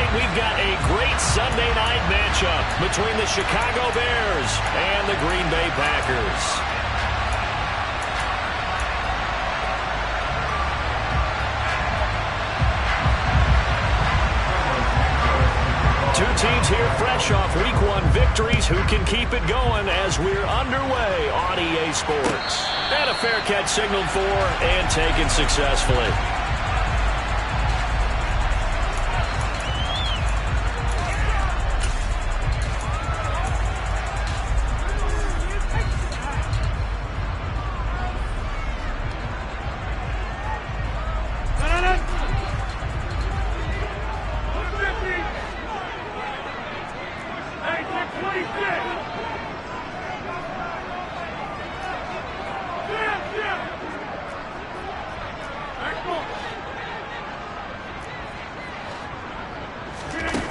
tonight we've got a great Sunday night matchup between the Chicago Bears and the Green Bay Packers. Two teams here fresh off Week 1 victories. Who can keep it going as we're underway on EA Sports? And a fair catch signaled for and taken successfully.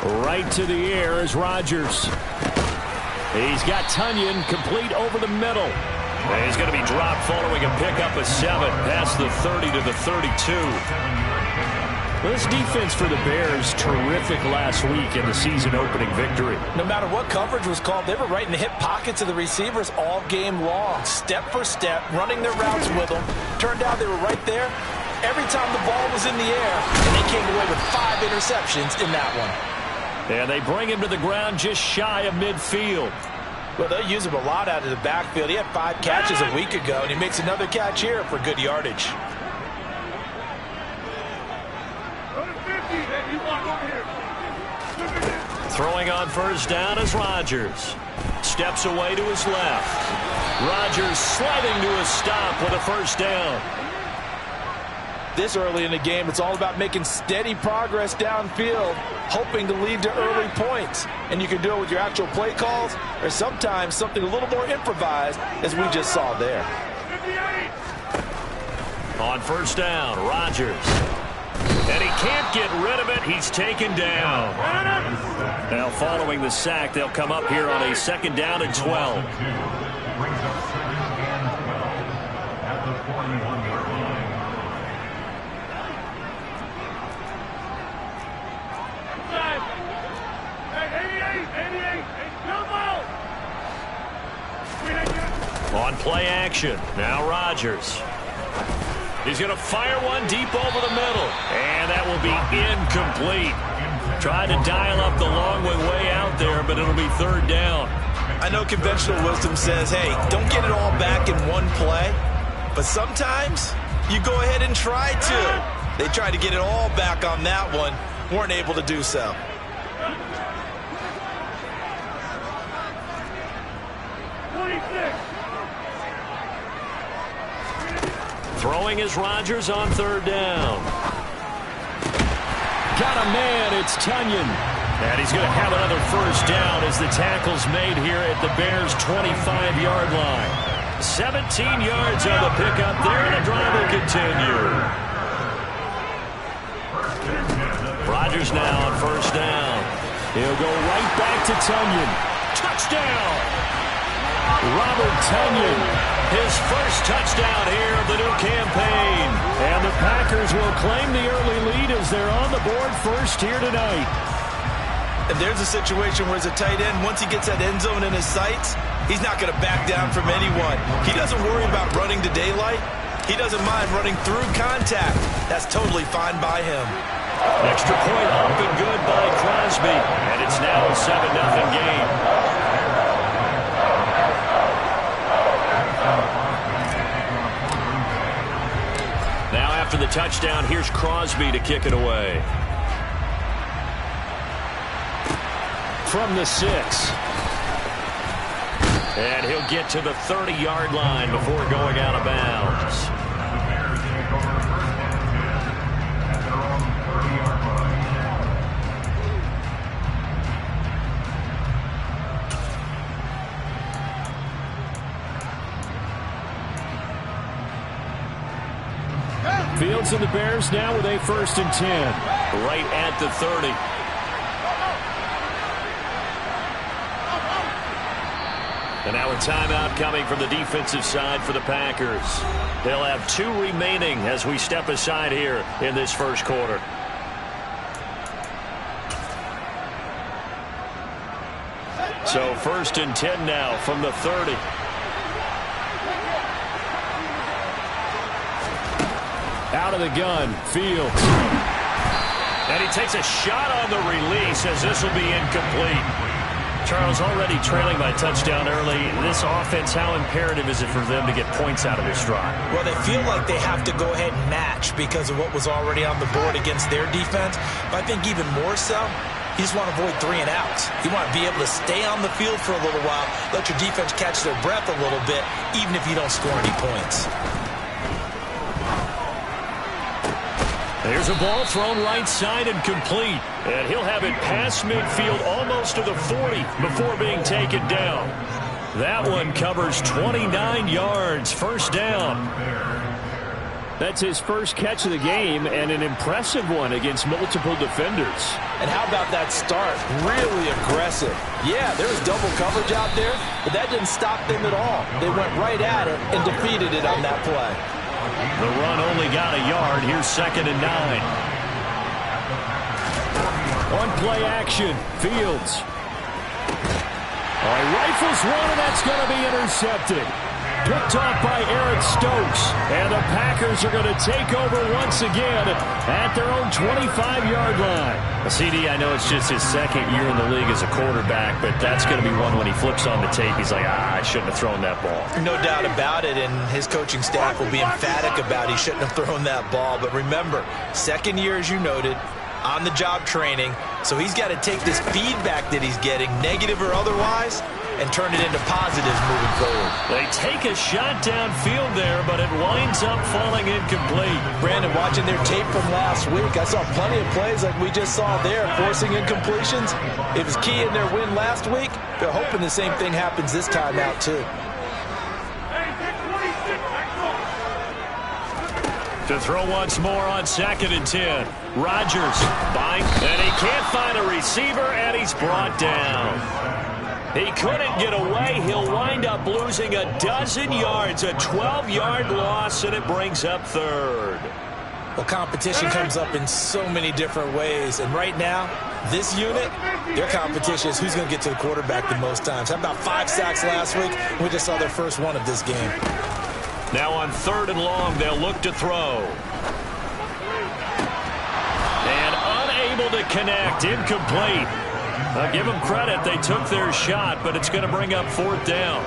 Right to the air is Rodgers. He's got Tonyan complete over the middle. And he's going to be dropped following a pickup of 7 past the 30 to the 32. This defense for the Bears, terrific last week in the season-opening victory. No matter what coverage was called, they were right in the hip pockets of the receivers all game long, step for step, running their routes with them. Turned out they were right there every time the ball was in the air, and they came away with 5 interceptions in that one. And they bring him to the ground just shy of midfield. Well, they'll use him a lot out of the backfield. He had 5 catches a week ago, and he makes another catch here for good yardage. Throwing on first down is Rodgers. Steps away to his left. Rodgers sliding to a stop with a first down. This early in the game, it's all about making steady progress downfield, hoping to lead to early points. And you can do it with your actual play calls, or sometimes something a little more improvised, as we just saw there. On first down, Rodgers. And he can't get rid of it. He's taken down. Now, following the sack, they'll come up here on a 2nd down and 12. On play action, now Rodgers. He's going to fire one deep over the middle. And that will be incomplete. Trying to dial up the long way out there, but it'll be 3rd down. I know conventional wisdom says, hey, don't get it all back in one play. But sometimes you go ahead and try to. They tried to get it all back on that one. Weren't able to do so. Throwing is Rodgers on 3rd down. Got a man, it's Tonyan. And he's going to have another first down as the tackle's made here at the Bears' 25-yard line. 17 yards on the pickup there, and the drive will continue. Rodgers now on first down. He'll go right back to Tonyan. Touchdown! Robert Tonyan, his first touchdown here of the new campaign. And the Packers will claim the early lead as they're on the board first here tonight. And there's a situation where as a tight end, once he gets that end zone in his sights, he's not going to back down from anyone. He doesn't worry about running to daylight. He doesn't mind running through contact. That's totally fine by him. Extra point up and good by Crosby. And it's now a 7-0 game. Now after the touchdown, here's Crosby to kick it away. From the 6. And he'll get to the 30-yard line before going out of bounds. Fields and the Bears now with a 1st and 10. Right at the 30. And now a timeout coming from the defensive side for the Packers. They'll have 2 remaining as we step aside here in this first quarter. So 1st and 10 now from the 30. Out of the gun, Fields. And he takes a shot on the release as this will be incomplete. Charles, already trailing by touchdown early. This offense, how imperative is it for them to get points out of this drive? Well, they feel like they have to go ahead and match because of what was already on the board against their defense. But I think even more so, you just want to avoid 3 and outs. You want to be able to stay on the field for a little while, let your defense catch their breath a little bit, even if you don't score any points. There's a ball thrown right side and complete. And he'll have it past midfield almost to the 40 before being taken down. That one covers 29 yards. 1st down. That's his first catch of the game and an impressive one against multiple defenders. And how about that start? Really aggressive. Yeah, there was double coverage out there, but that didn't stop them at all. They went right at it and defeated it on that play. The run only got a yard. Here's 2nd and 9. On play action, Fields. He rifles one, and that's going to be intercepted. Picked off by Eric Stokes. And the Packers are going to take over once again at their own 25-yard line. CD, I know it's just his 2nd year in the league as a quarterback, but that's going to be one when he flips on the tape. He's like, I shouldn't have thrown that ball. No doubt about it, and his coaching staff will be emphatic about he shouldn't have thrown that ball. But remember, 2nd year, as you noted, on-the-job training, so he's got to take this feedback that he's getting, negative or otherwise, and turn it into positives moving forward. They take a shot downfield there, but it winds up falling incomplete. Brandon, watching their tape from last week, I saw plenty of plays like we just saw there, forcing incompletions. It was key in their win last week. They're hoping the same thing happens this time out, too. To throw once more on 2nd and 10. Rodgers buying, and he can't find a receiver, and he's brought down. He couldn't get away. He'll wind up losing a dozen yards, a 12-yard loss, and it brings up 3rd. Well, competition comes up in so many different ways, and right now, this unit, their competition is who's going to get to the quarterback the most times. How about 5 sacks last week? We just saw their first one of this game. Now on 3rd and long, they'll look to throw. And unable to connect, incomplete. I'll give them credit. They took their shot, but it's going to bring up 4th down.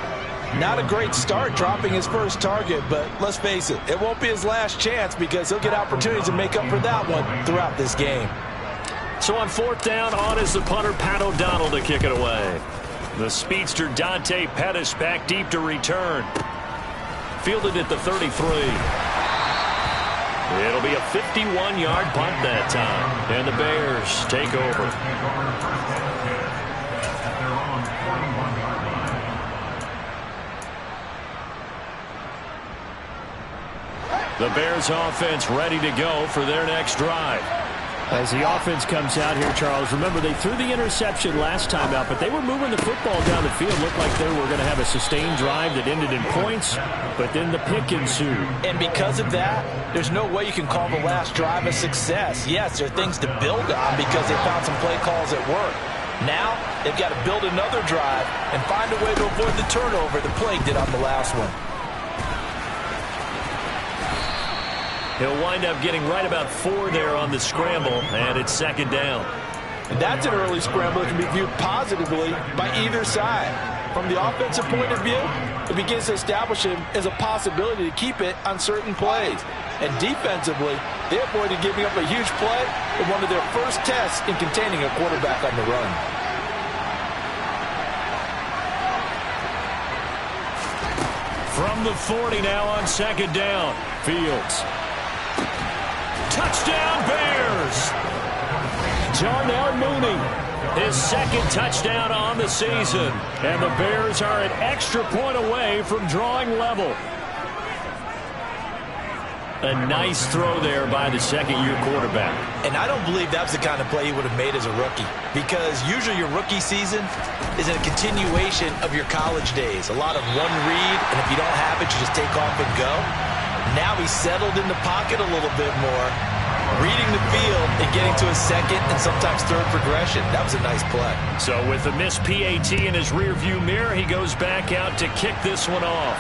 Not a great start dropping his first target, but let's face it, it won't be his last chance because he'll get opportunities to make up for that one throughout this game. So on 4th down, on is the punter, Pat O'Donnell, to kick it away. The speedster, Dante Pettis, back deep to return. Fielded at the 33. It'll be a 51-yard punt that time. And the Bears take over. The Bears offense ready to go for their next drive. As the offense comes out here, Charles, remember they threw the interception last time out, but they were moving the football down the field. Looked like they were going to have a sustained drive that ended in points, but then the pick ensued. And because of that, there's no way you can call the last drive a success. Yes, there are things to build on because they found some play calls at work. Now, they've got to build another drive and find a way to avoid the turnover the play did on the last one. He'll wind up getting right about 4 there on the scramble, and it's 2nd down. And that's an early scramble that can be viewed positively by either side. From the offensive point of view, it begins to establish him as a possibility to keep it on certain plays. And defensively, they avoided giving up a huge play in one of their first tests in containing a quarterback on the run. From the 40 now on 2nd down, Fields. Touchdown, Bears! Darnell Mooney, his 2nd touchdown on the season. And the Bears are an extra point away from drawing level. A nice throw there by the 2nd-year quarterback. And I don't believe that's the kind of play he would have made as a rookie, because usually your rookie season is a continuation of your college days. A lot of one read, and if you don't have it, you just take off and go. Now he's settled in the pocket a little bit more, reading the field and getting to a second and sometimes third progression. That was a nice play. So with the missed PAT in his rearview mirror, he goes back out to kick this one off.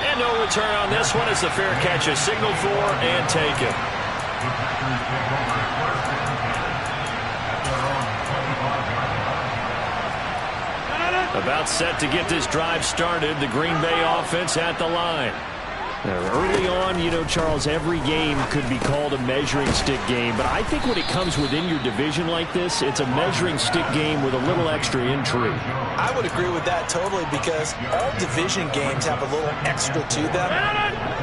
And no return on this one as the fair catch is signaled for and taken. About set to get this drive started, the Green Bay offense at the line. Early on, you know, Charles, every game could be called a measuring stick game, but I think when it comes within your division like this, it's a measuring stick game with a little extra intrigue. I would agree with that totally because all division games have a little extra to them,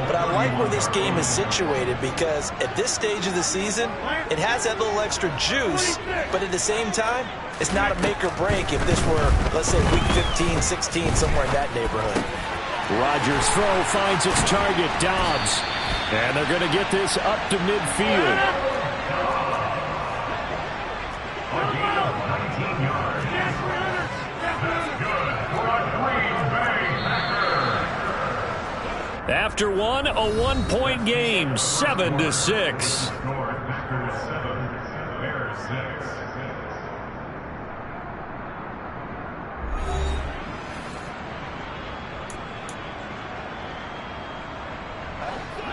but I like where this game is situated because at this stage of the season, it has that little extra juice, but at the same time, it's not a make or break if this were, let's say, week 15, 16, somewhere in that neighborhood. Rodgers' throw finds its target, Dobbs. And they're going to get this up to midfield. After one, a one-point game, 7-6.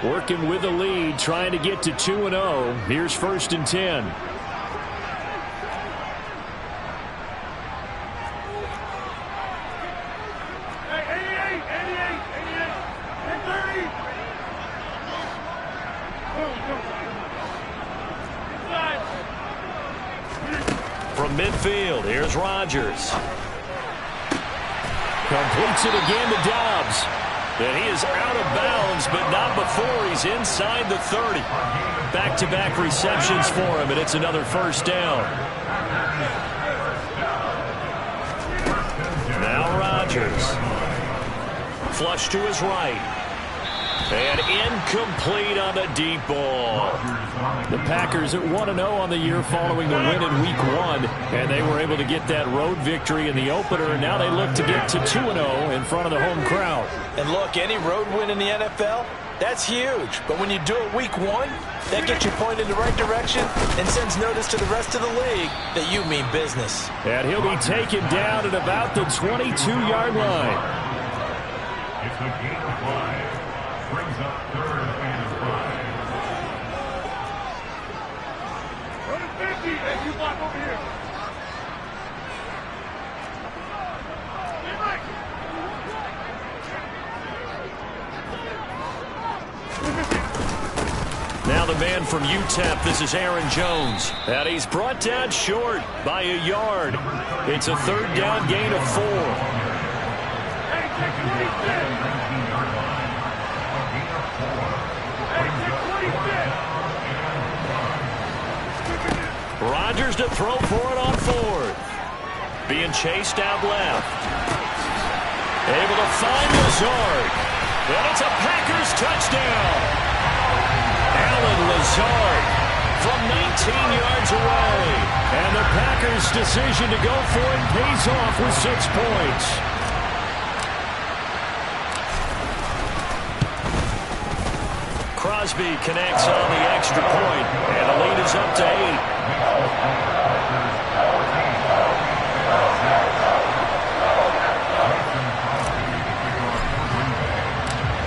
Working with the lead, trying to get to 2-0. Here's 1st and 10. From midfield, here's Rodgers. Completes it again to Dobbs. And he is out of bounds, but not before he's inside the 30. Back-to-back receptions for him, and it's another 1st down. Now Rodgers. Flush to his right. And incomplete on the deep ball. The Packers at 1-0 on the year following the win in Week 1. And they were able to get that road victory in the opener. And now they look to get to 2-0 in front of the home crowd. And look, any road win in the NFL, that's huge. But when you do it Week 1, that gets you pointed in the right direction and sends notice to the rest of the league that you mean business. And he'll be taken down at about the 22-yard line. It's the game of 5. Brings up 3rd and 5. Run it 50, and you block over here. Now the man from UTEP, this is Aaron Jones. And he's brought down short by a yard. It's a 3rd down gain of 4. Rodgers to throw for it on 4th. Being chased out left. Able to find Lazard. And it's a Packers touchdown. Allen Lazard from 19 yards away. And the Packers' decision to go for it pays off with 6 points. Crosby connects on the extra point, and the lead is up to 8.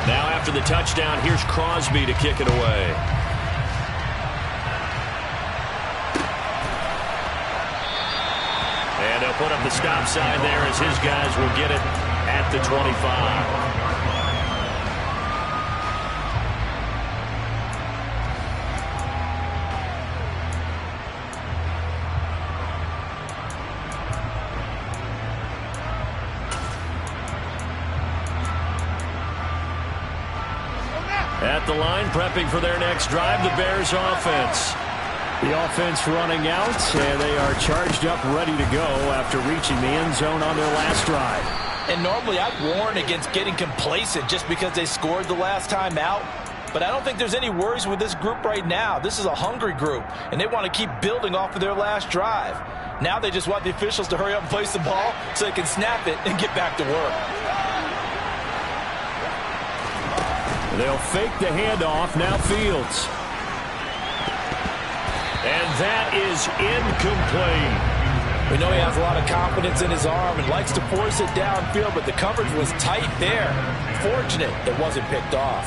Now after the touchdown, here's Crosby to kick it away. And they'll put up the stop sign there as his guys will get it at the 25. At the line, prepping for their next drive, the Bears offense. The offense running out, and they are charged up, ready to go after reaching the end zone on their last drive. And normally I'd warn against getting complacent just because they scored the last time out. But I don't think there's any worries with this group right now. This is a hungry group, and they want to keep building off of their last drive. Now they just want the officials to hurry up and place the ball so they can snap it and get back to work. They'll fake the handoff. Now Fields. And that is incomplete. We know he has a lot of confidence in his arm and likes to force it downfield, but the coverage was tight there. Fortunate it wasn't picked off.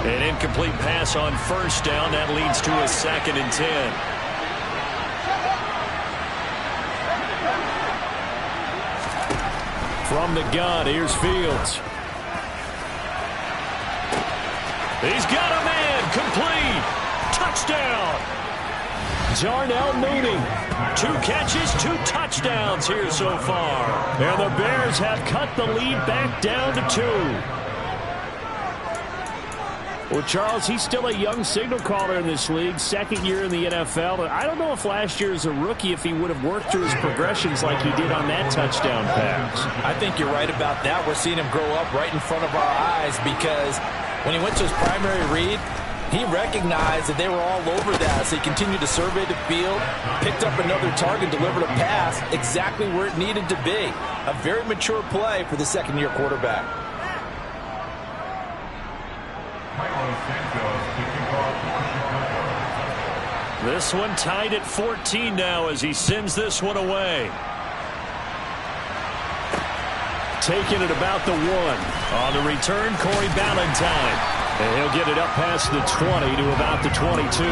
An incomplete pass on first down. That leads to a 2nd and 10. From the gun, here's Fields. He's got a man. Complete. Touchdown. Darnell Mooney. 2 catches, 2 touchdowns here so far. And the Bears have cut the lead back down to 2. Well, Charles, he's still a young signal caller in this league, 2nd year in the NFL. But I don't know if last year as a rookie, if he would have worked through his progressions like he did on that touchdown pass. I think you're right about that. We're seeing him grow up right in front of our eyes because when he went to his primary read, he recognized that they were all over that, so he continued to survey the field, picked up another target, delivered a pass exactly where it needed to be. A very mature play for the 2nd-year quarterback. This one tied at 14 now as he sends this one away. Taking it about the 1. On the return, Corey Ballantyne. And he'll get it up past the 20 to about the 22.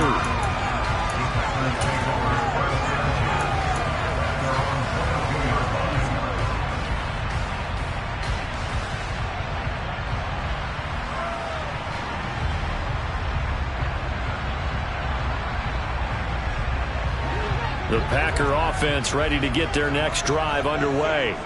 The Packer offense ready to get their next drive underway.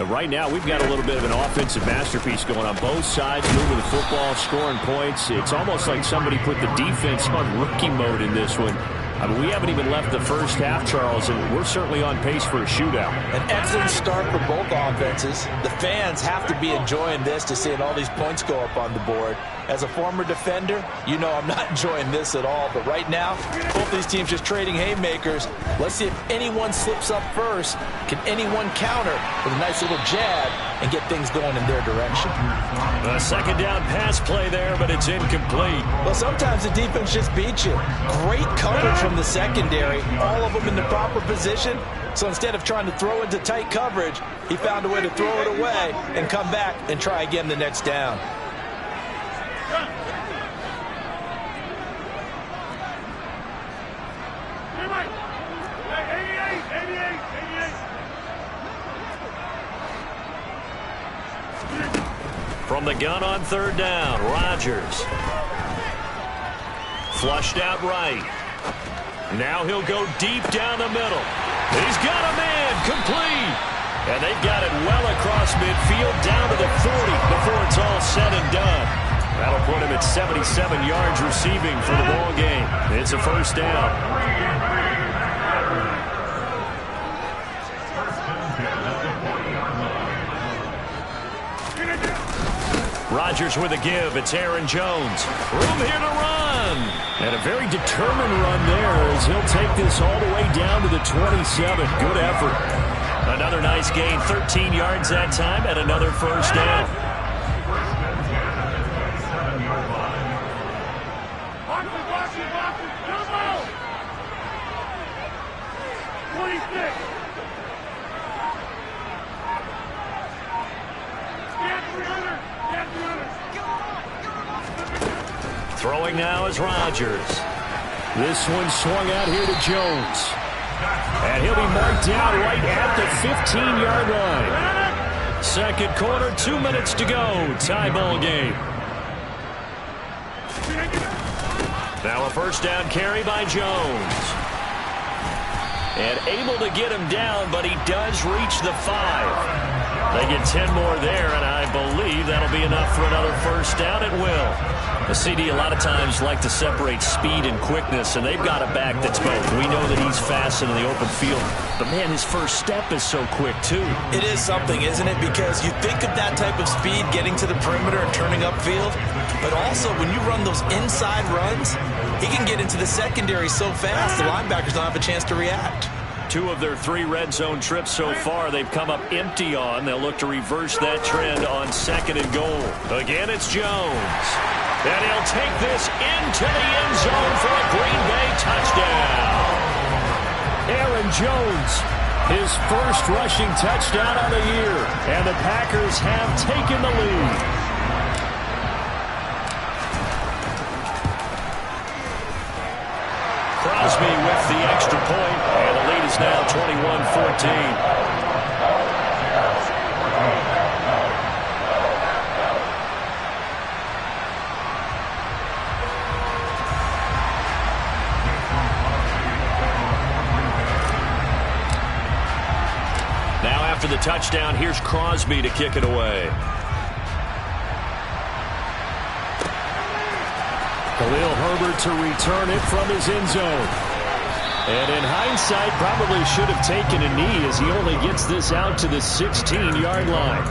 Right now, we've got a little bit of an offensive masterpiece going on both sides, moving the football, scoring points. It's almost like somebody put the defense on rookie mode in this one. I mean, we haven't even left the first half, Charles, and we're certainly on pace for a shootout. An excellent start for both offenses. The fans have to be enjoying this to seeing all these points go up on the board. As a former defender, you know I'm not enjoying this at all. But right now, both these teams just trading haymakers. Let's see if anyone slips up first. Can anyone counter with a nice little jab and get things going in their direction? A 2nd down pass play there, but it's incomplete. Well, sometimes the defense just beats you. Great coverage from the secondary, all of them in the proper position. So instead of trying to throw into tight coverage, he found a way to throw it away and come back and try again the next down. From the gun on 3rd down, Rodgers. Flushed out right. Now he'll go deep down the middle. He's got a man, complete. And they've got it well across midfield down to the 40 before it's all said and done. That'll put him at 77 yards receiving for the ball game. It's a 1st down. Rodgers with a give. It's Aaron Jones. Room here to run. And a very determined run there as he'll take this all the way down to the 27. Good effort. Another nice gain. 13 yards that time and another 1st down. Throwing now is Rodgers. This one swung out here to Jones. And he'll be marked down right at the 15-yard line. 2nd quarter, 2 minutes to go. Tie ball game. Now a 1st down carry by Jones. And able to get him down, but he does reach the 5. They get 10 more there, and I believe that'll be enough for another 1st down. It will. The CD a lot of times like to separate speed and quickness, and they've got a back that's both. We know that he's fast in the open field, but man, his first step is so quick too. It is something, isn't it? Because you think of that type of speed getting to the perimeter and turning upfield, but also when you run those inside runs, he can get into the secondary so fast the linebackers don't have a chance to react. 2 of their 3 red zone trips so far they've come up empty on. They'll look to reverse that trend on 2nd and goal. Again, it's Jones. And he'll take this into the end zone for a Green Bay touchdown. Aaron Jones, his first rushing touchdown of the year. And the Packers have taken the lead. Crosby with the extra point, and the lead is now 21-14. Now after the touchdown, here's Crosby to kick it away. Khalil Herbert to return it from his end zone. And in hindsight, probably should have taken a knee as he only gets this out to the 16-yard line.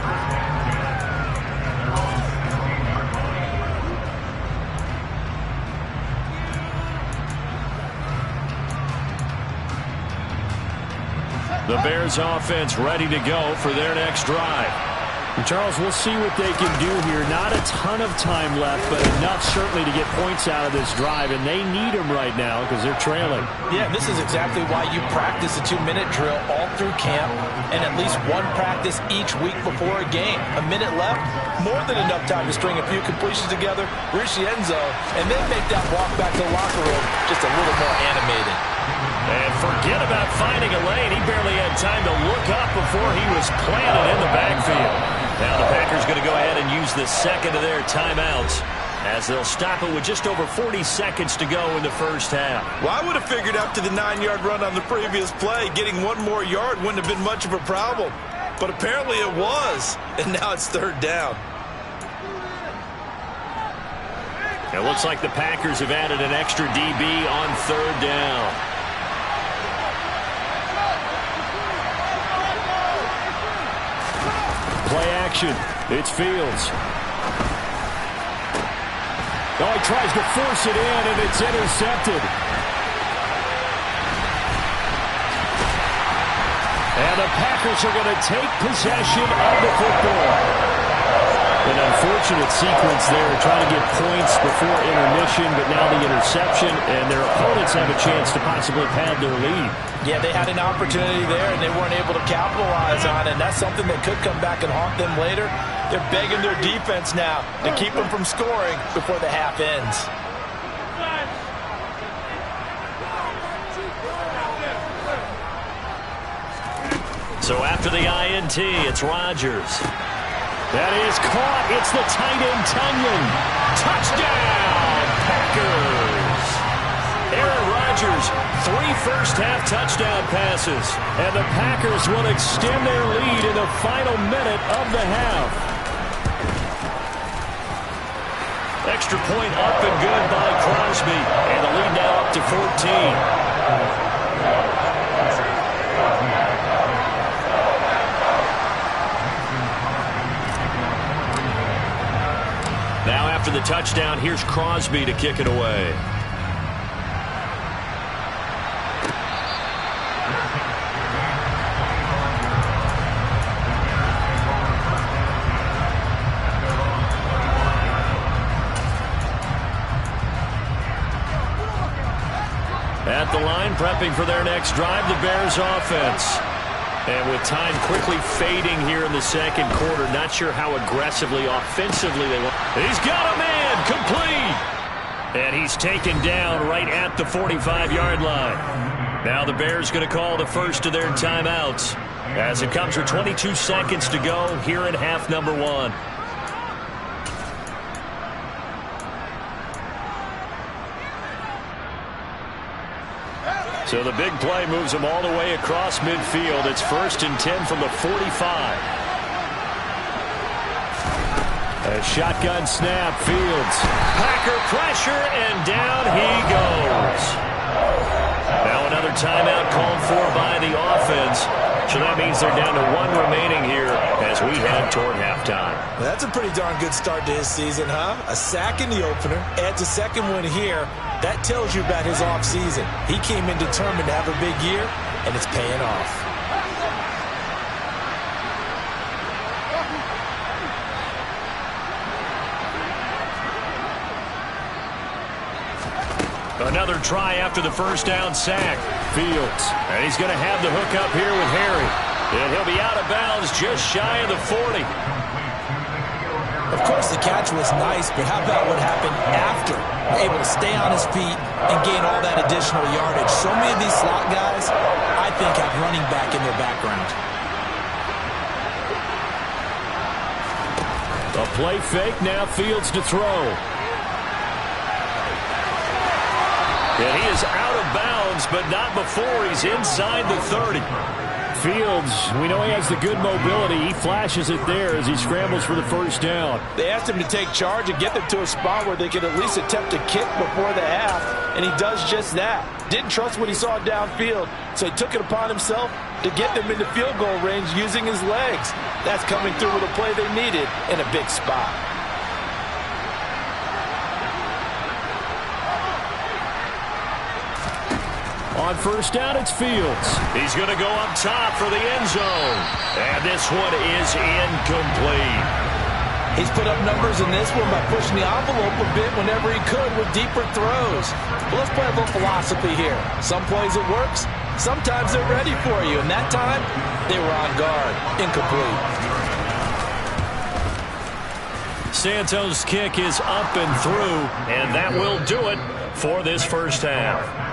The Bears offense ready to go for their next drive. And Charles, we'll see what they can do here. Not a ton of time left, but enough certainly to get points out of this drive, and they need them right now because they're trailing. Yeah, this is exactly why you practice a 2-minute drill all through camp and at least one practice each week before a game. A minute left, more than enough time to string a few completions together, reach the end zone, and then make that walk back to the locker room just a little more animated. And forget about finding a lane. He barely had time to look up before he was planted in the backfield. Now the Packers going to go ahead and use the second of their timeouts as they'll stop it with just over 40 seconds to go in the first half. Well, I would have figured after the 9-yard run on the previous play, getting one more yard wouldn't have been much of a problem. But apparently it was, and now it's third down. It looks like the Packers have added an extra DB on third down. Play action. It's Fields. Oh, he tries to force it in, and it's intercepted. And the Packers are going to take possession of the football. An unfortunate sequence there, trying to get points before intermission, but now the interception, and their opponents have a chance to possibly pad their lead. Yeah, they had an opportunity there, and they weren't able to capitalize on it, and that's something that could come back and haunt them later. They're begging their defense now to keep them from scoring before the half ends. So after the INT, it's Rodgers. That is caught. It's the tight end, Tonyan. Touchdown, Packers! Aaron Rodgers, 3 first-half touchdown passes. And the Packers will extend their lead in the final minute of the half. Extra point up and good by Crosby. And the lead now up to 14. Now after the touchdown, here's Crosby to kick it away. At the line, prepping for their next drive, the Bears offense. And with time quickly fading here in the second quarter, not sure how aggressively, offensively they want. He's got a man, complete! And he's taken down right at the 45-yard line. Now the Bears going to call the first of their timeouts as it comes with 22 seconds to go here in half number 1. So the big play moves them all the way across midfield. It's 1st and 10 from the 45. A shotgun snap, Fields. Packer pressure, and down he goes. Now another timeout called for by the offense. So that means they're down to 1 remaining here as we head toward halftime. That's a pretty darn good start to his season, huh? A sack in the opener, adds a second one here. That tells you about his offseason. He came in determined to have a big year, and it's paying off. Another try after the first down sack. Fields. And he's going to have the hook up here with Harry. And he'll be out of bounds just shy of the 40. Of course, the catch was nice, but how about what happened after? Able to stay on his feet and gain all that additional yardage. So many of these slot guys, I think, have running back in their background. A play fake, now Fields to throw. And he is out of bounds, but not before he's inside the 30. Fields, we know he has the good mobility. He flashes it there as he scrambles for the first down. They asked him to take charge and get them to a spot where they could at least attempt a kick before the half, and he does just that. Didn't trust what he saw downfield, so he took it upon himself to get them into field goal range using his legs. That's coming through with a play they needed in a big spot. On first down, it's Fields. He's going to go up top for the end zone. And this one is incomplete. He's put up numbers in this one by pushing the envelope a bit whenever he could with deeper throws. But let's play a little philosophy here. Some plays it works. Sometimes they're ready for you. And that time, they were on guard. Incomplete. Santos' kick is up and through. And that will do it for this first half.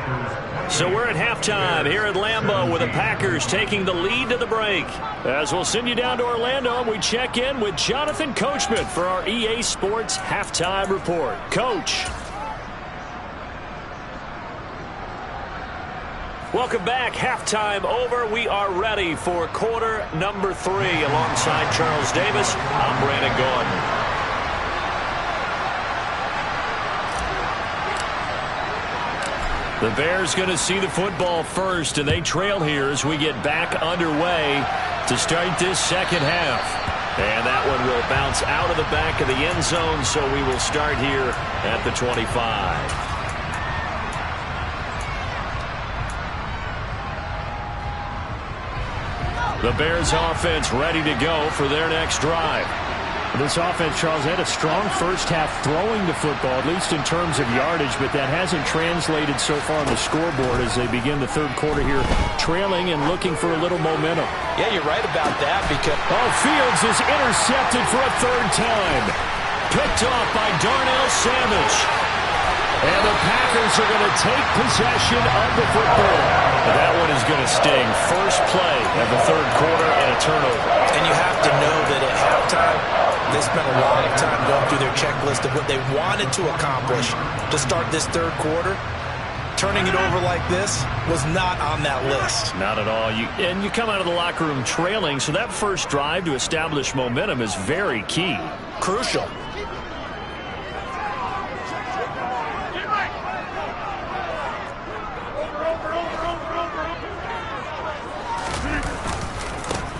So we're at halftime here at Lambeau with the Packers taking the lead to the break. As we'll send you down to Orlando, we check in with Jonathan Coachman for our EA Sports Halftime Report. Coach. Welcome back. Halftime over. We are ready for quarter number 3. Alongside Charles Davis, I'm Brandon Gordon. The Bears going to see the football first, and they trail here as we get back underway to start this second half. And that one will bounce out of the back of the end zone, so we will start here at the 25. The Bears offense ready to go for their next drive. This offense, Charles, had a strong first half throwing the football, at least in terms of yardage, but that hasn't translated so far on the scoreboard as they begin the third quarter here, trailing and looking for a little momentum. Yeah, you're right about that because... Oh, Fields is intercepted for a third time. Picked off by Darnell Savage. And the Packers are going to take possession of the football. That one is going to sting. First play of the third quarter and a turnover. And you have to know that at halftime, they spent a lot of time going through their checklist of what they wanted to accomplish to start this third quarter. Turning it over like this was not on that list. Not at all. And you come out of the locker room trailing, so that first drive to establish momentum is very key. Crucial.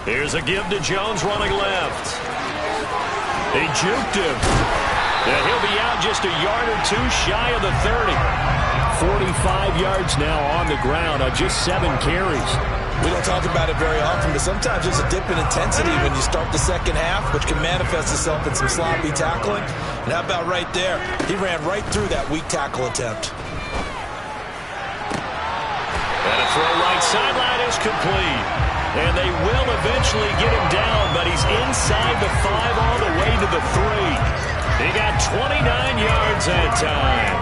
Here's a give to Jones running left. They juked him. And he'll be out just a yard or two shy of the 30. 45 yards now on the ground on just 7 carries. We don't talk about it very often, but sometimes there's a dip in intensity when you start the second half, which can manifest itself in some sloppy tackling. And how about right there? He ran right through that weak tackle attempt. And a throw right sideline is complete. And they will eventually get him down, but he's inside the 5 all the way to the 3. He got 29 yards that time.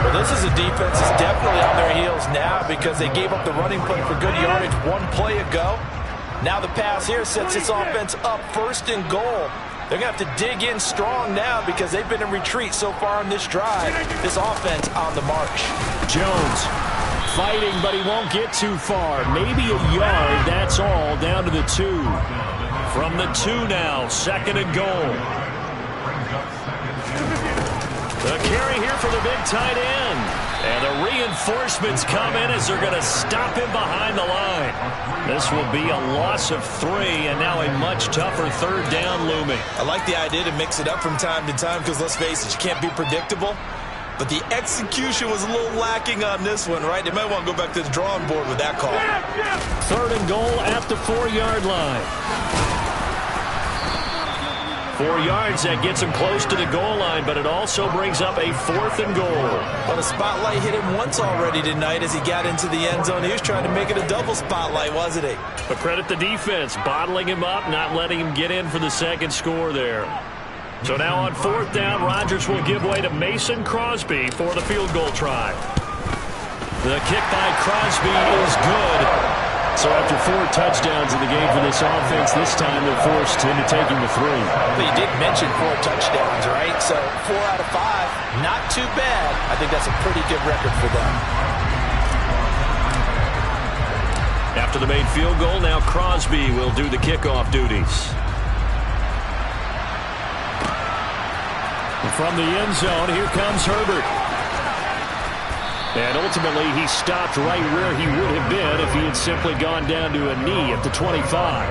Well, this is a defense that's definitely on their heels now because they gave up the running play for good yardage one play ago. Now the pass here sets this offense up first and goal. They're going to have to dig in strong now because they've been in retreat so far on this drive. This offense on the march. Jones fighting, but he won't get too far. Maybe a yard, that's all, down to the 2. From the 2 now, second and goal. The carry here for the big tight end. And the reinforcements come in as they're going to stop him behind the line. This will be a loss of 3, and now a much tougher third down looming. I like the idea to mix it up from time to time because, let's face it, you can't be predictable. But the execution was a little lacking on this one, right? They might want to go back to the drawing board with that call. Third and goal at the 4-yard line. 4 yards. That gets him close to the goal line, but it also brings up a 4th and goal. Well, the spotlight hit him once already tonight as he got into the end zone. He was trying to make it a double spotlight, wasn't he? But credit the defense, bottling him up, not letting him get in for the second score there. So now on 4th down, Rodgers will give way to Mason Crosby for the field goal try. The kick by Crosby is good. So after 4 touchdowns in the game for this offense, this time they're forced into taking the 3. But you did mention 4 touchdowns, right? So 4 out of 5, not too bad. I think that's a pretty good record for them. After the made field goal, now Crosby will do the kickoff duties. From the end zone, here comes Herbert. And ultimately, he stopped right where he would have been if he had simply gone down to a knee at the 25.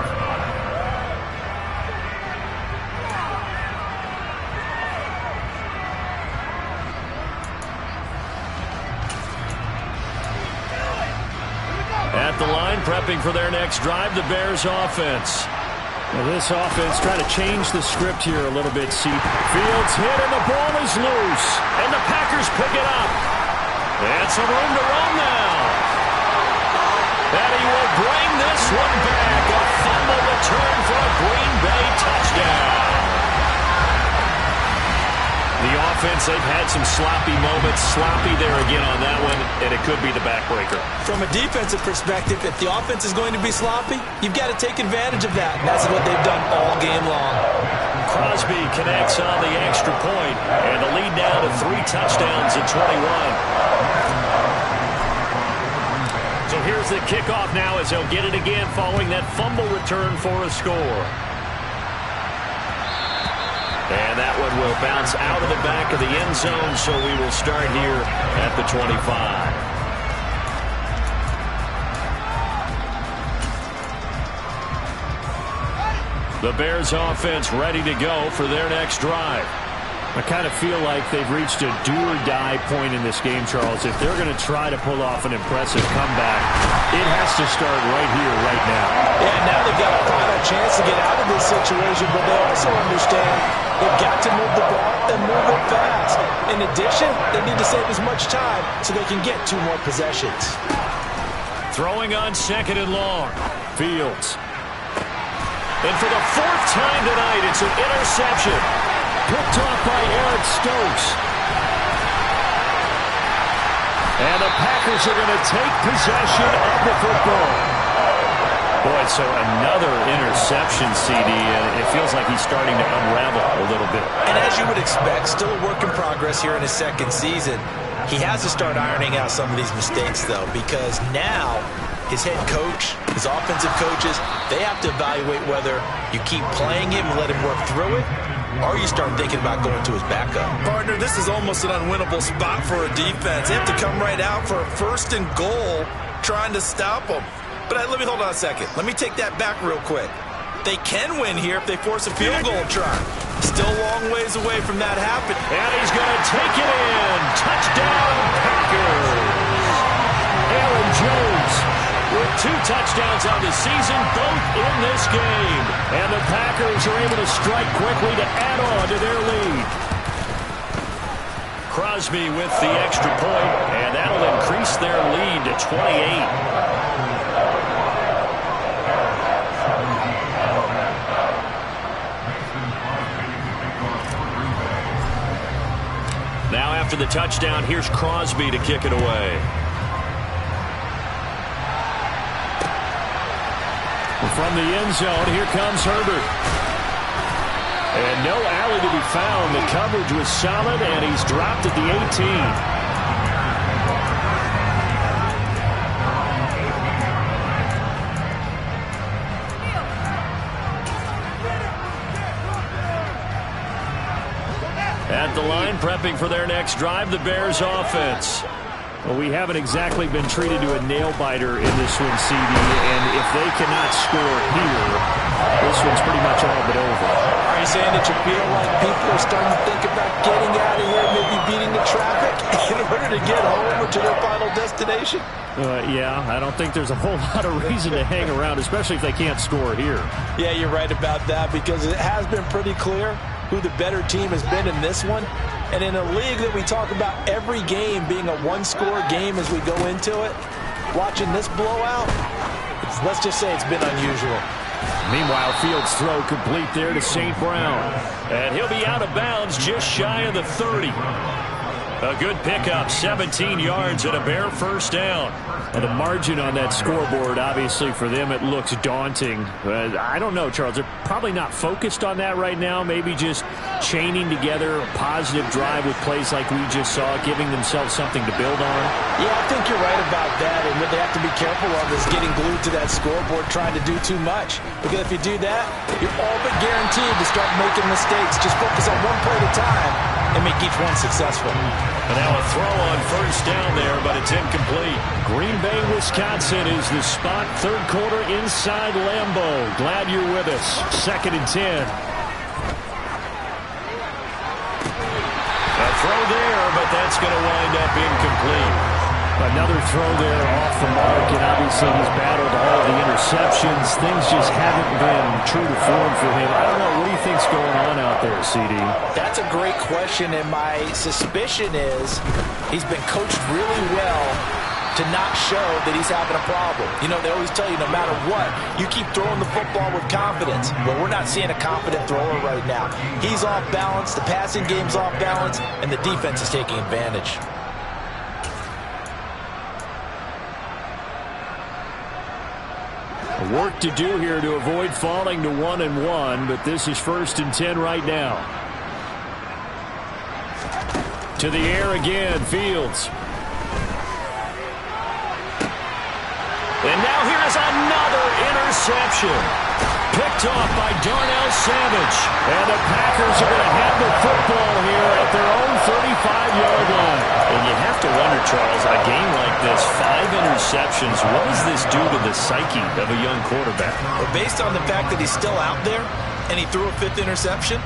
At the line, prepping for their next drive, the Bears offense. Well, this offense trying to change the script here a little bit. See, Fields hit and the ball is loose. And the Packers pick it up. And some room to run now. And he will bring this one back. A fumble return for a Green Bay touchdown. The offense, they've had some sloppy moments. Sloppy there again on that one, and it could be the backbreaker. From a defensive perspective, if the offense is going to be sloppy, you've got to take advantage of that. And that's what they've done all game long. Crosby connects on the extra point, and the lead now to 3 touchdowns at 21. So here's the kickoff now as they'll get it again following that fumble return for a score. And that one will bounce out of the back of the end zone, so we will start here at the 25. The Bears offense ready to go for their next drive. I kind of feel like they've reached a do-or-die point in this game, Charles. If they're going to try to pull off an impressive comeback, it has to start right here, right now. Yeah, now they've got a final chance to get out of this situation, but they also understand they've got to move the ball and move it fast. In addition, they need to save as much time so they can get 2 more possessions. Throwing on 2nd and long. Fields. And for the 4th time tonight, it's an interception. Picked off by Eric Stokes. And the Packers are going to take possession of the football. Boy, so another interception, CD, and it feels like he's starting to unravel a little bit. And as you would expect, still a work in progress here in his 2nd season. He has to start ironing out some of these mistakes, though, because now his head coach, his offensive coaches, they have to evaluate whether you keep playing him and let him work through it, or you start thinking about going to his backup. Partner, this is almost an unwinnable spot for a defense. They have to come right out for a 1st and goal trying to stop him. But let me hold on a second. Let me take that back real quick. They can win here if they force a field goal try. Still a long ways away from that happening. And he's going to take it in. Touchdown, Packers. Aaron Jones with 2 touchdowns on the season, both in this game. And the Packers are able to strike quickly to add on to their lead. Crosby with the extra point, and that'll increase their lead to 28. Now after the touchdown, here's Crosby to kick it away. From the end zone, here comes Herbert. And no alley to be found. The coverage was solid, and he's dropped at the 18. At the line, prepping for their next drive, the Bears offense. Well, we haven't exactly been treated to a nail-biter in this one, CD, and if they cannot score here, this one's pretty much all but over. Are you saying that you feel like people are starting to think about getting out of here, maybe beating the traffic in order to get home or to their final destination? Yeah, I don't think there's a whole lot of reason to hang around, especially if they can't score here. Yeah, you're right about that, because it has been pretty clear who the better team has been in this one. And in a league that we talk about every game being a one-score game as we go into it, watching this blowout, let's just say it's been unusual. Meanwhile, Fields' throw complete there to St. Brown. And he'll be out of bounds just shy of the 30. A good pickup, 17 yards and a Bear first down. Well, the margin on that scoreboard, obviously, for them, it looks daunting. I don't know, Charles. They're probably not focused on that right now. Maybe just chaining together a positive drive with plays like we just saw, giving themselves something to build on. Yeah, I think you're right about that. And what they have to be careful of is getting glued to that scoreboard, trying to do too much. Because if you do that, you're all but guaranteed to start making mistakes. Just focus on one play at a time and make each one successful. And now a throw on first down there, but it's incomplete. Green Bay, Wisconsin is the spot. Third quarter inside Lambeau. Glad you're with us. 2nd and 10. A throw there, but that's going to wind up incomplete. Another throw there off the mark, and obviously he's battled all the interceptions. Things just haven't been true to form for him. I don't know. What do you think's going on out there, CD? That's a great question, and my suspicion is he's been coached really well to not show that he's having a problem. You know, they always tell you no matter what, you keep throwing the football with confidence. Well, we're not seeing a confident thrower right now. He's off balance, the passing game's off balance, and the defense is taking advantage. Work to do here to avoid falling to 1-1, but this is 1st and 10 right now. To the air again, Fields. And now here is another interception. Picked off by Darnell Savage. And the Packers are going to have the football here at their own 35-yard line. And you have to wonder, Charles, a game like this, 5 interceptions, what does this do to the psyche of a young quarterback? Well, based on the fact that he's still out there and he threw a 5th interception,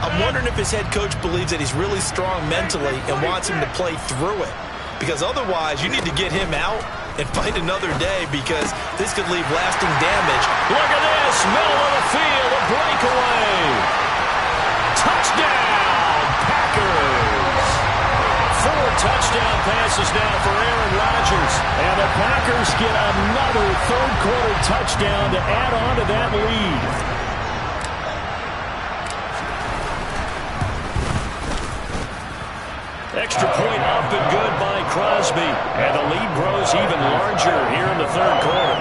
I'm wondering if his head coach believes that he's really strong mentally and wants him to play through it. Because otherwise, you need to get him out and find another day, because this could leave lasting damage. Look at this, middle of the field, a breakaway. Touchdown, Packers. 4 touchdown passes now for Aaron Rodgers. And the Packers get another third-quarter touchdown to add on to that lead. Extra point up and good by Crosby. And the lead grows even larger here in the third quarter.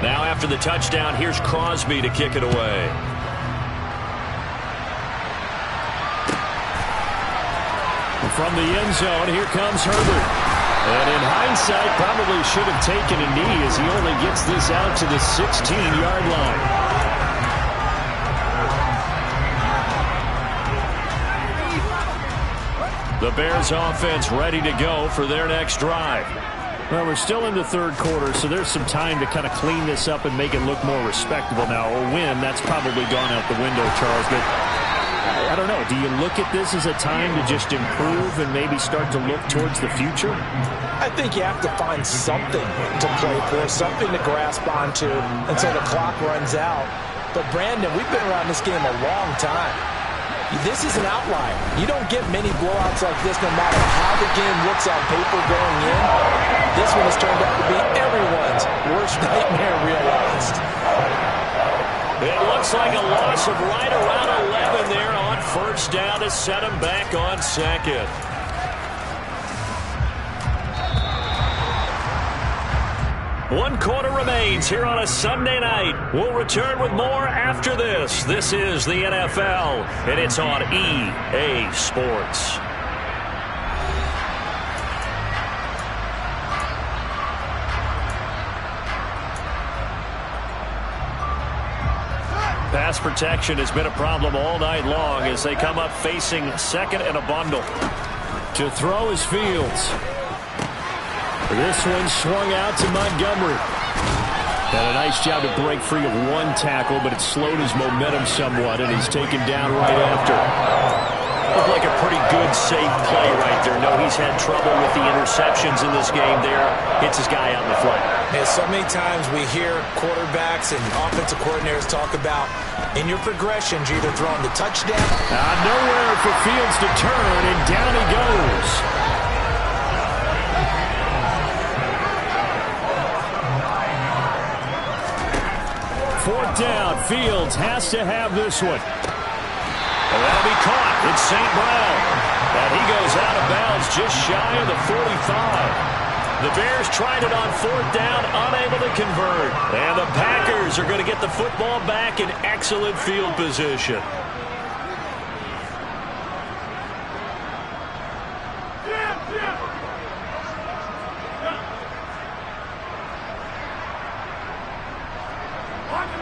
Now after the touchdown, here's Crosby to kick it away. From the end zone, here comes Herbert. And in hindsight, probably should have taken a knee as he only gets this out to the 16-yard line. The Bears offense ready to go for their next drive. Well, we're still in the third quarter, so there's some time to kind of clean this up and make it look more respectable now. A win, that's probably gone out the window, Charles. But I don't know. Do you look at this as a time to just improve and maybe start to look towards the future? I think you have to find something to play for, something to grasp onto until the clock runs out. But, Brandon, we've been around this game a long time. This is an outlier. You don't get many blowouts like this no matter how the game looks on paper going in. This one has turned out to be everyone's worst nightmare realized. It looks like a loss of right around 11 there on first down to set him back on second. One quarter remains here on a Sunday night. We'll return with more after this. This is the NFL, and it's on EA Sports. Pass protection has been a problem all night long as they come up facing second and a bundle. To throw is Fields. This one swung out to Montgomery. Had a nice job to break free of one tackle, but it slowed his momentum somewhat, and he's taken down right after. Looked like a pretty good, safe play right there. No, he's had trouble with the interceptions in this game there. Hits his guy out in the flat. Yeah, so many times we hear quarterbacks and offensive coordinators talk about, in your progressions, you're either throwing the touchdown. Nowhere for Fields to turn, and down he goes. Fourth down, Fields has to have this one. And that'll be caught. It's St. Brown. And he goes out of bounds just shy of the 45. The Bears tried it on fourth down, unable to convert. And the Packers are going to get the football back in excellent field position.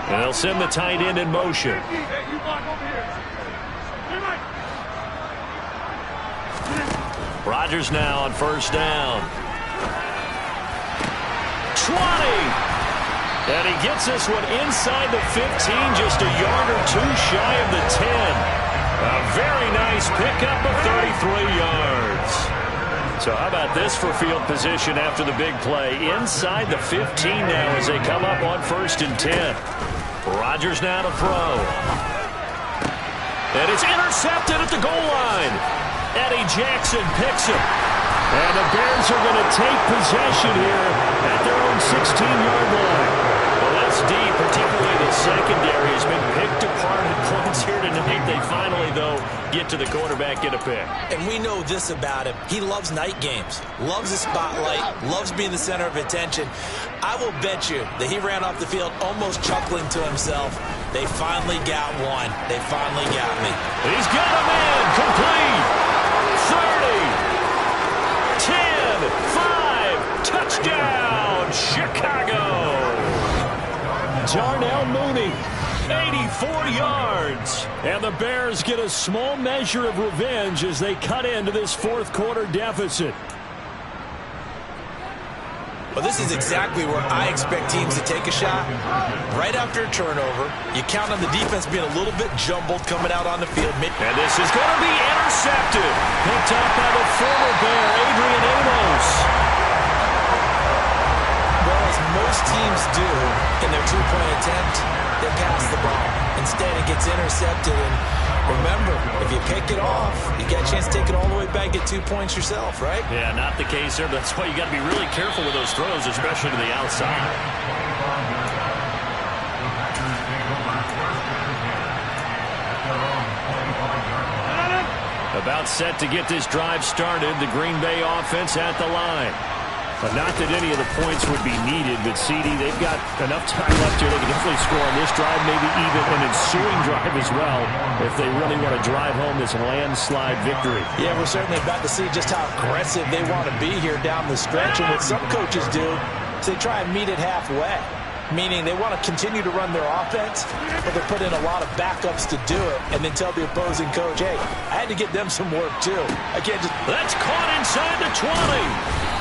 And they'll send the tight end in motion. Rodgers now on first down. 20. And he gets this one inside the 15, just a yard or two shy of the 10. A very nice pickup of 33 yards. So how about this for field position after the big play? Inside the 15 now as they come up on first and 10. Rodgers now to throw. And it's intercepted at the goal line. Eddie Jackson picks him. And the Bears are going to take possession here at their own 16-yard line. Well, that's deep, particularly the secondary has been picked apart at points here tonight. They finally, though, get to the quarterback, get a pick. And we know this about him. He loves night games, loves the spotlight, loves being the center of attention. I will bet you that he ran off the field almost chuckling to himself. They finally got one. They finally got me. He's got a man complete. 30. 10, 5, touchdown, Chicago. Darnell Mooney, 84 yards. And the Bears get a small measure of revenge as they cut into this fourth quarter deficit. Well, this is exactly where I expect teams to take a shot. Right after a turnover, you count on the defense being a little bit jumbled coming out on the field. And this is going to be intercepted. Picked up by the former Bear, Adrian Amos. Well, as most teams do in their two-point attempt, they pass the ball. Instead, it gets intercepted. And remember, if you pick it off, you got a chance to take it all the way back, get 2 points yourself, right? Yeah, not the case there. That's why you got to be really careful with those throws, especially to the outside. About set to get this drive started. The Green Bay offense at the line. But not that any of the points would be needed, but CD, they've got enough time left here. They can definitely score on this drive, maybe even an ensuing drive as well, if they really want to drive home this landslide victory. Yeah, we're certainly about to see just how aggressive they want to be here down the stretch. And what some coaches do is they try and meet it halfway, meaning they want to continue to run their offense, but they put in a lot of backups to do it, and then tell the opposing coach, hey, I had to get them some work too. I can't just... That's caught inside the 20.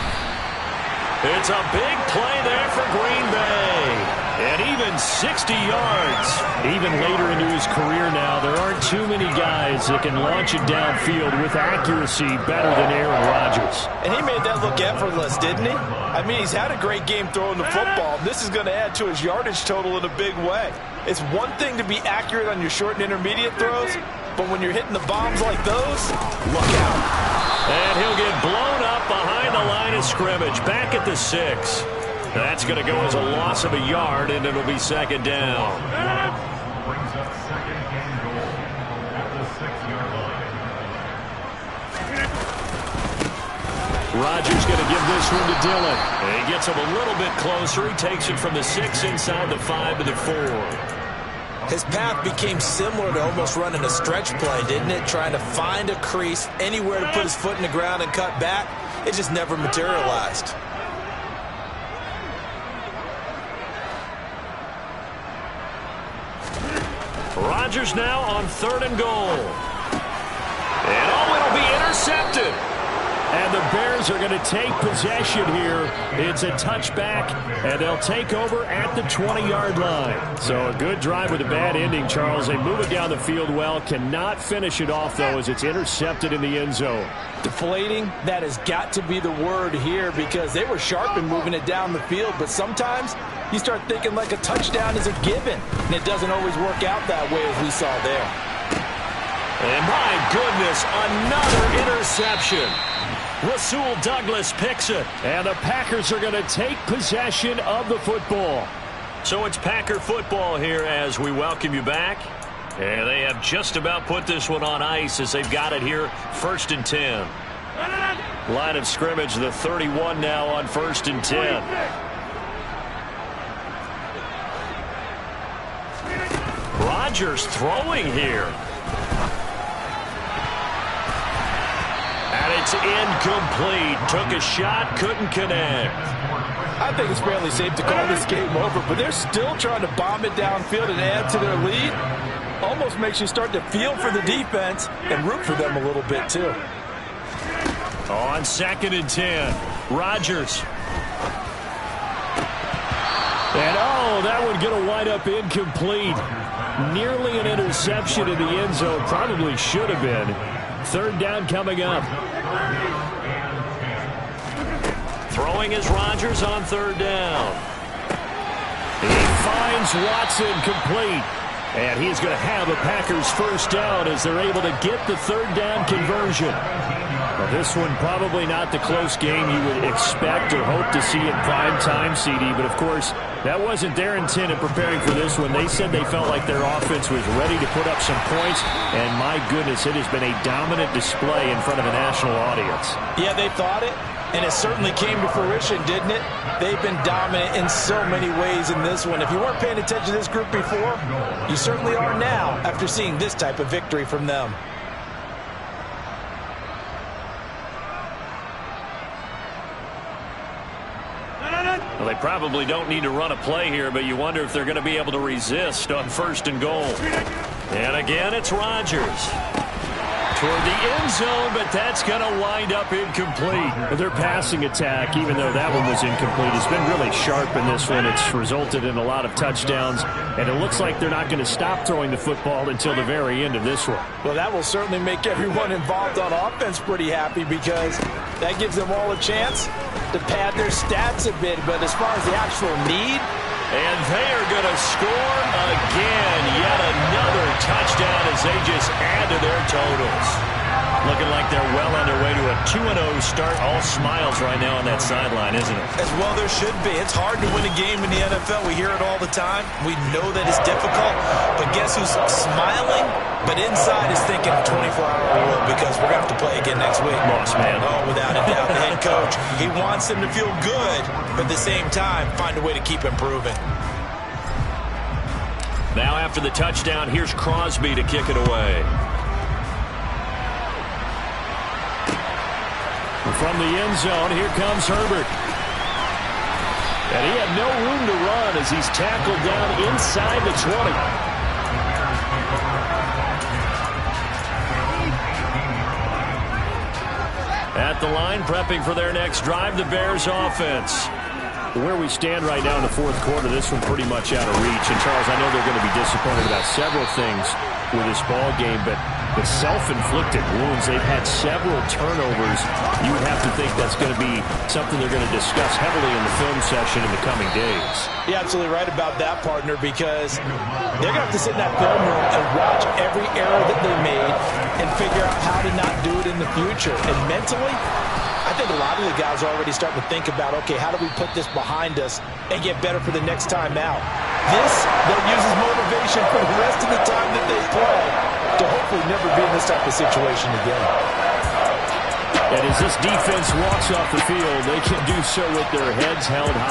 It's a big play there for Green Bay. And even 60 yards. Even later into his career now, there aren't too many guys that can launch it downfield with accuracy better than Aaron Rodgers. And he made that look effortless, didn't he? I mean, he's had a great game throwing the football. This is going to add to his yardage total in a big way. It's one thing to be accurate on your short and intermediate throws, but when you're hitting the bombs like those, look out. And he'll get blown up behind the line of scrimmage, back at the 6. That's going to go as a loss of a yard, and it'll be second down. Brings up second and goal at the 6-yard line. Rodgers going to give this one to Dillon. And he gets him a little bit closer. He takes it from the 6 inside the 5 to the 4. His path became similar to almost running a stretch play, didn't it? Trying to find a crease, anywhere to put his foot in the ground and cut back. It just never materialized. Rodgers now on 3rd and goal. And it'll be intercepted. And the Bears are going to take possession here. It's a touchback, and they'll take over at the 20-yard line. So a good drive with a bad ending, Charles. They move it down the field well. Cannot finish it off, though, as it's intercepted in the end zone. Deflating, that has got to be the word here because they were sharp in moving it down the field. But sometimes you start thinking like a touchdown is a given, and it doesn't always work out that way as we saw there. And my goodness, another interception. Rasul Douglas picks it. And the Packers are going to take possession of the football. So it's Packer football here as we welcome you back. And they have just about put this one on ice as they've got it here, 1st and 10. Line of scrimmage, the 31 now on 1st and 10. Rodgers throwing here. And it's incomplete. Took a shot, couldn't connect. I think it's fairly safe to call this game over, but they're still trying to bomb it downfield and add to their lead. Almost makes you start to feel for the defense and root for them a little bit, too. On 2nd and 10, Rodgers. And, that one going to wind up incomplete. Nearly an interception in the end zone. Probably should have been. 3rd down coming up. Throwing is Rodgers on 3rd down. He finds Watson complete. And he's going to have a Packers 1st down as they're able to get the 3rd down conversion. Well, this one probably not the close game you would expect or hope to see in prime time, CD. But, of course, that wasn't their intent in preparing for this one. They said they felt like their offense was ready to put up some points. And, my goodness, it has been a dominant display in front of a national audience. Yeah, they thought it. And it certainly came to fruition, didn't it? They've been dominant in so many ways in this one. If you weren't paying attention to this group before, you certainly are now after seeing this type of victory from them. Well, they probably don't need to run a play here, but you wonder if they're going to be able to resist on 1st and goal. And again, it's Rodgers. Toward the end zone, but that's going to wind up incomplete. Their passing attack, even though that one was incomplete, has been really sharp in this one. It's resulted in a lot of touchdowns, and it looks like they're not going to stop throwing the football until the very end of this one. Well, that will certainly make everyone involved on offense pretty happy because that gives them all a chance to pad their stats a bit. But as far as the actual need, and they are going to score again. Yet another touchdown as they just add to their totals. Looking like they're well on their way to a 2-0 start. All smiles right now on that sideline, isn't it? As well there should be. It's hard to win a game in the NFL. We hear it all the time. We know that it's difficult. But guess who's smiling? But inside is thinking 24-hour rule because we're going to have to play again next week. Lost, man. Oh, without a doubt. The head coach, he wants them to feel good, but at the same time, find a way to keep improving. Now after the touchdown, here's Crosby to kick it away. From the end zone, here comes Herbert. And he had no room to run as he's tackled down inside the 20. At the line, prepping for their next drive, the Bears offense. Where we stand right now in the 4th quarter, this one pretty much out of reach. And, Charles, I know they're going to be disappointed about several things with this ball game, but the self-inflicted wounds, they've had several turnovers. You would have to think that's going to be something they're going to discuss heavily in the film session in the coming days. You're absolutely right about that, partner, because they're going to have to sit in that film room and watch every error that they made and figure out how to not do it in the future. And mentally, I think a lot of the guys are already starting to think about, okay, how do we put this behind us and get better for the next time out? This, they'll use as motivation for the rest of the time that they play to hopefully never be in this type of situation again. And as this defense walks off the field, they can do so with their heads held high.